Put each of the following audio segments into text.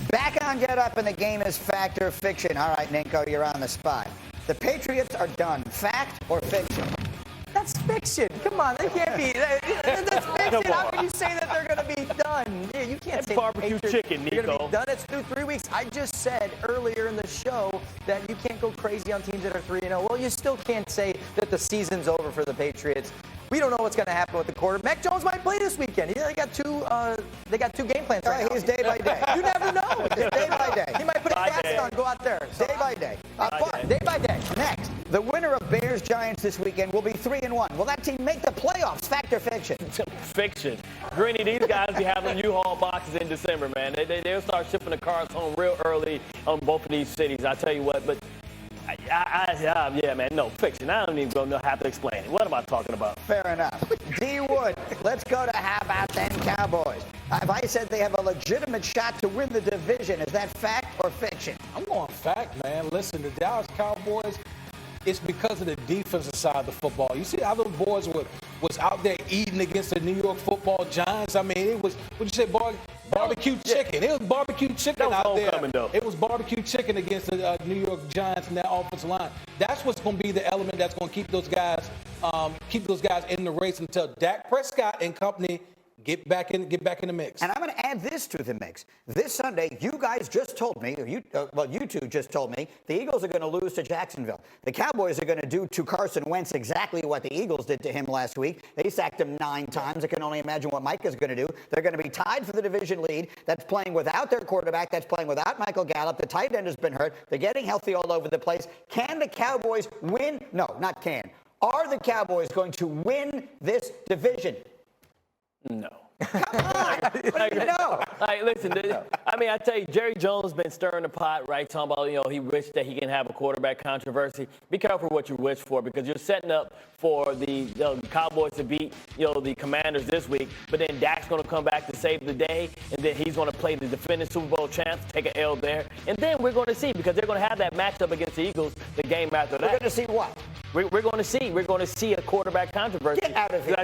Back on Get Up, and the game is fact or fiction. All right, Ninko, you're on the spot. The Patriots are done. Fact or fiction? That's fiction. Come on, they can't be. That's fiction. How can you say that they're going to be done? Yeah, you can't say barbecue chicken, They're going to Nico. be done. It's through 3 weeks. I just said earlier in the show that you can't go crazy on teams that are 3-0. Well, you still can't say that the season's over for the Patriots. We don't know what's going to happen with the quarterback. Mac Jones might play this weekend. They got two game plans right now. He's day by day. You never know. Day by day. He might put his cast on, go out there. Day by day. Day by day. Next, the winner of Bears-Giants this weekend will be 3-1. Will that team make the playoffs? Fact or fiction? Fiction. Greeny, these guys be having U-Haul boxes in December, man. They'll start shipping the cars home real early on both of these cities. I tell you what, but yeah, man, no, fiction. I don't even have to explain it. What am I talking about? Fair enough. D. Wood, let's go to how about them Cowboys? If I said they have a legitimate shot to win the division, is that fact or fiction? I'm going fact, man. Listen, the Dallas Cowboys, it's because of the defensive side of the football. You see how those boys was out there eating against the New York football Giants? I mean, it was, what'd you say, barbecue chicken. It was barbecue chicken out there. It was barbecue chicken against the New York Giants and that offensive line. That's what's going to be the element that's going to keep those guys in the race until Dak Prescott and company get back in the mix. And I'm going to add this to the mix. This Sunday, you guys just told me, you two just told me, the Eagles are going to lose to Jacksonville. The Cowboys are going to do to Carson Wentz exactly what the Eagles did to him last week. They sacked him 9 times. I can only imagine what Mike is going to do. They're going to be tied for the division lead. That's playing without their quarterback. That's playing without Michael Gallup. The tight end has been hurt. They're getting healthy all over the place. Can the Cowboys win? No, not can. Are the Cowboys going to win this division? No. Come on. What do you know? Listen, I mean, I tell you, Jerry Jones been stirring the pot, right? Talking about, he wished that he can have a quarterback controversy. Be careful what you wish for, because you're setting up for the Cowboys to beat, the Commanders this week. But then Dak's going to come back to save the day, and then he's going to play the defending Super Bowl champs, take an L there. And then we're going to see, because they're going to have that matchup against the Eagles the game after that. We're going to see what? We're going to see a quarterback controversy. Get out of here.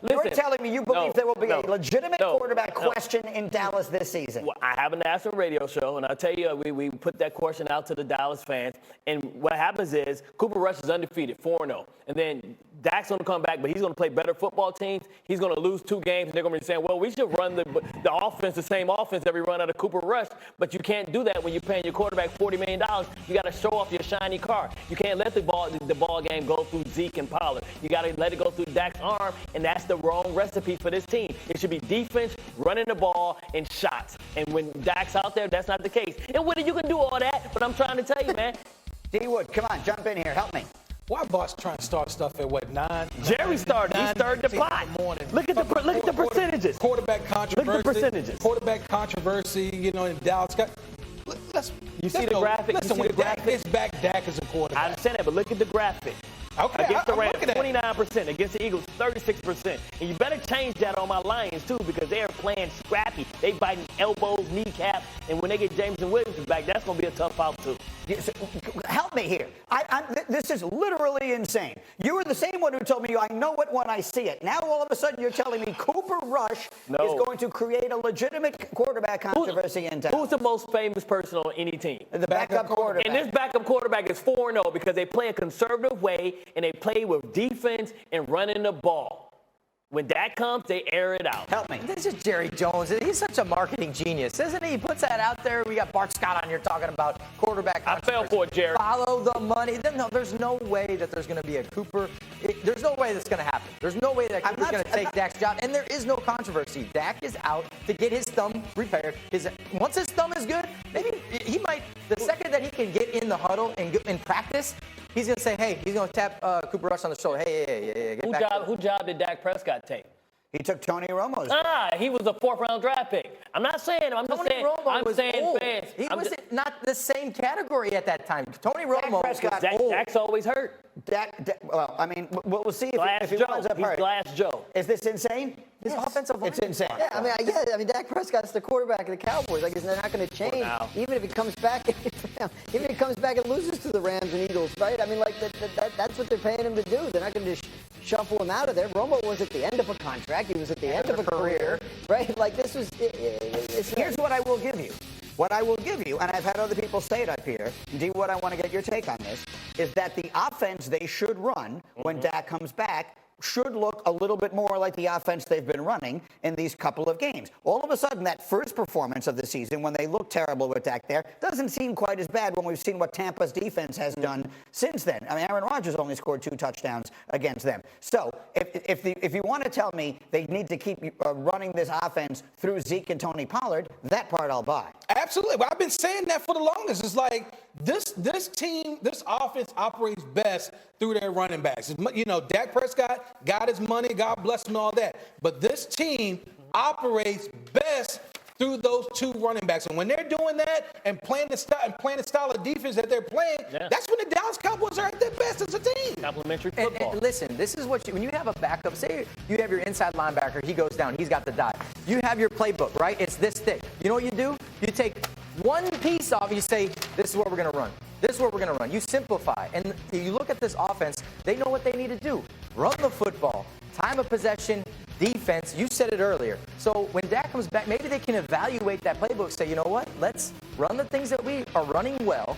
You're telling me you believe there will be a legitimate quarterback question in Dallas this season? Well, I have a national radio show, and I'll tell you, we put that question out to the Dallas fans. And what happens is Cooper Rush is undefeated, 4-0. And then Dak's going to come back, but he's going to play better football teams. He's going to lose 2 games, and they're going to be saying, well, we should run the offense, the same offense that we run out of Cooper Rush. But you can't do that when you're paying your quarterback $40 million. You got to show off your shiny car. You can't let the ball game go through Zeke and Pollard. You got to let it go through Dak's arm, and that's the wrong recipe for this team. It should be defense, running the ball, and shots. And when Dak's out there, that's not the case. And Woody, you can do all that, but I'm trying to tell you, man. D. Wood, come on, jump in here. Help me. Why boss trying to start stuff at 9? Jerry started. He started the pot. Look at the percentages. Quarterback controversy. Look at the percentages. Quarterback controversy. In Dallas. You see the graphic? Listen, when Dak gets back, Dak is a quarterback. I understand that, but look at the graphic. Okay, against the Rams, I'm looking at 29%. Against the Eagles, 36%. And you better change that on my Lions, too, because they are playing scrappy. They biting elbows, kneecaps, and when they get Jameson Williams back, that's going to be a tough out, too. Help me here. This is literally insane. You were the same one who told me I know it when I see it. Now, all of a sudden, you're telling me Cooper Rush is going to create a legitimate quarterback controversy in town. Who's the most famous person on any team? The backup quarterback. And this backup quarterback is 4-0 because they play a conservative way, and they play with defense and running the ball. When that comes, they air it out. Help me. This is Jerry Jones. He's such a marketing genius, isn't he? He puts that out there. We got Bart Scott on here talking about quarterback. I fell for it, Jerry. Follow the money. No, there's no way that there's going to be a Cooper. There's no way that's going to happen. There's no way that Cooper's going to take Dak's job. And there is no controversy. Dak is out to get his thumb repaired. Once his thumb is good, maybe he might, the second that he can get in the huddle and in practice, he's going to say, hey, he's going to tap Cooper Rush on the shoulder. Hey, get back. Who job did Dak Prescott take? He took Tony Romo's. He was a 4th-round draft pick. I'm not saying him. I'm just saying. I'm saying fans. He was not the same category at that time. Tony Romo. Dak's always hurt. Well, I mean, we'll see if he winds up hurt. He's Glass Joe. Is this insane? His offensive line. It's insane. Yeah, I mean, Dak Prescott's the quarterback of the Cowboys. Like, they're not going to change, even if he comes back. Even if he comes back and loses to the Rams and Eagles, right? I mean, like that's what they're paying him to do. They're not going to just shuffle him out of there. Romo was at the end of a contract. He was at the end of a career, right? Like this was. Here's what I will give you. What I will give you, and I've had other people say it up here, D, what I want to get your take on this, is that the offense they should run when Dak comes back should look a little bit more like the offense they've been running in these couple of games. All of a sudden, that first performance of the season, when they looked terrible with Dak there, doesn't seem quite as bad when we've seen what Tampa's defense has done since then. I mean, Aaron Rodgers only scored 2 touchdowns against them. So if you want to tell me they need to keep running this offense through Zeke and Tony Pollard, that part I'll buy. Absolutely. Well, I've been saying that for the longest. It's like this team, this offense operates best through their running backs. You know, Dak Prescott got his money, God bless him and all that. But this team operates best through those 2 running backs. And when they're doing that and playing the style of defense that they're playing, that's when the Dallas Cowboys are at their best as a team. Complimentary football. And listen, this is what when you have a backup, say you have your inside linebacker, he goes down, he's got the dive. You have your playbook, right? It's this thick. You know what you do? You take one piece off, you say, this is what we're going to run. This is what we're going to run. You simplify. And you look at this offense, they know what they need to do. Run the football, time of possession, defense. You said it earlier. So when Dak comes back, maybe they can evaluate that playbook, say, you know what? Let's run the things that we are running well,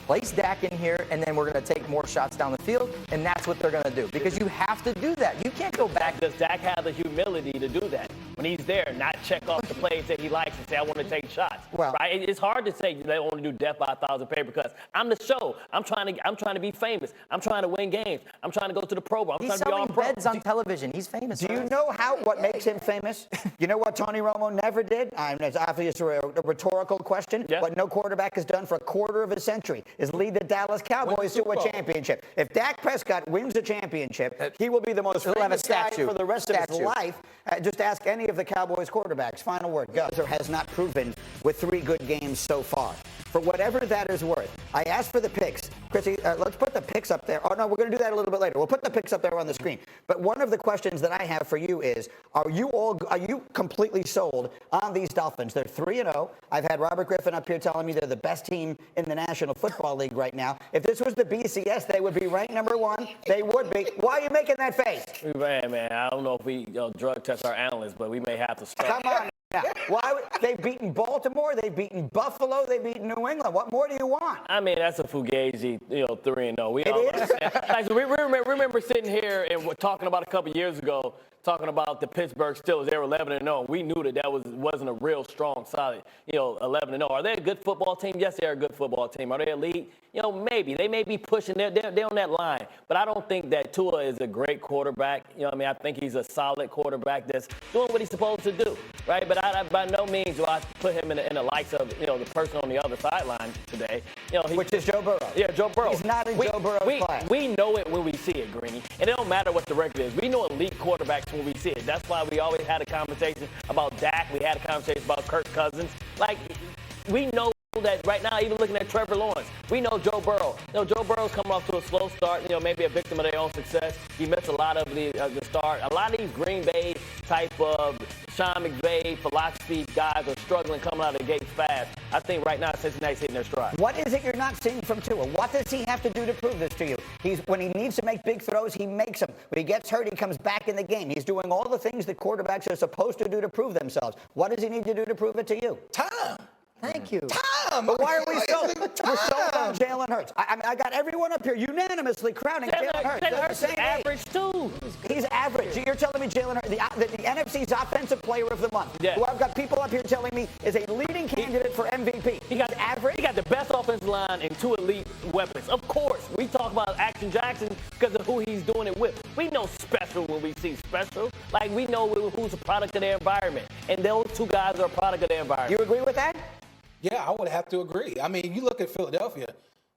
place Dak in here, and then we're going to take more shots down the field, and that's what they're going to do. Because you have to do that. You can't go back. Does Dak have the humility to do that? When he's there, not check off the plays that he likes and say, I want to take shots. Well, right? It's hard to say they want to do death by 1,000 paper because I'm the show. I'm trying to be famous. I'm trying to win games. I'm trying to go to the Pro Bowl. I'm He's trying to be all selling pro. beds on television. He's famous. Do you know what makes him famous? You know what Tony Romo never did? It's obviously a rhetorical question. Yeah. What no quarterback has done for a quarter of a century is lead the Dallas Cowboys to a championship. If Dak Prescott wins a championship, he will be the most famous guy for the rest of his life. Just ask any of the Cowboys quarterbacks. Final word. Guzer has not proven with 3 good games so far. For whatever that is worth, I asked for the picks. Chrissy, let's put the picks up there. Oh, no, we're going to do that a little bit later. We'll put the picks up there on the screen. But one of the questions that I have for you is, are you completely sold on these Dolphins? They're 3-0. I've had Robert Griffin up here telling me they're the best team in the National Football League right now. If this was the BCS, they would be ranked number 1. They would be. Why are you making that face? Man, I don't know if we drug test our analysts, but we may have to start. Come on. Now, they've beaten Baltimore, they've beaten Buffalo, they've beaten New England. What more do you want? I mean, that's a fugazi, 3-0. We remember sitting here and we're talking about a couple years ago, talking about the Pittsburgh Steelers. They were 11-0. We knew that wasn't a real strong, solid, 11-0. Are they a good football team? Yes, they're a good football team. Are they elite? Maybe. They may be pushing. They're on that line. But I don't think that Tua is a great quarterback. I think he's a solid quarterback that's doing what he's supposed to do, right? But I by no means do I put him in the likes of, the person on the other sideline today. Which is Joe Burrow. Yeah, Joe Burrow. He's not in Joe Burrow's class. We know it when we see it, Greeny. And it don't matter what the record is. We know elite quarterbacks when we see it. That's why we always had a conversation about Dak. We had a conversation about Kirk Cousins. Like, we know that right now, even looking at Trevor Lawrence, we know Joe Burrow. Joe Burrow's coming off to a slow start, maybe a victim of their own success. He missed a lot of the start. A lot of these Green Bay type of Sean McVay philosophy guys are struggling coming out of the gates fast. I think right now Cincinnati's hitting their stride. What is it you're not seeing from Tua? What does he have to do to prove this to you? When he needs to make big throws, he makes them. When he gets hurt, he comes back in the game. He's doing all the things that quarterbacks are supposed to do to prove themselves. What does he need to do to prove it to you? Time. Thank you. Time. But why are we so we're sold on Jalen Hurts? I got everyone up here unanimously crowning Jalen Hurts. Jalen Hurts is average too. He's average. You're telling me Jalen Hurts, the NFC's Offensive Player of the Month, who I've got people up here telling me is a leading candidate for MVP. He got average. He got the best offensive line and 2 elite weapons. Of course, we talk about Action Jackson because of who he's doing it with. We know special when we see special. Like, we know who's a product of their environment. And those 2 guys are a product of their environment. You agree with that? Yeah, I would have to agree. I mean, you look at Philadelphia.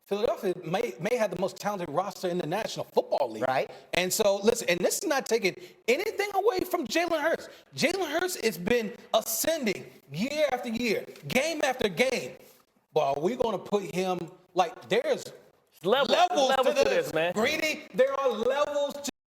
Philadelphia may have the most talented roster in the National Football League. Right. And so, listen, and this is not taking anything away from Jalen Hurts. Jalen Hurts has been ascending year after year, game after game. But are we going to put him, like, there's levels to this, man. Greedy, there are levels to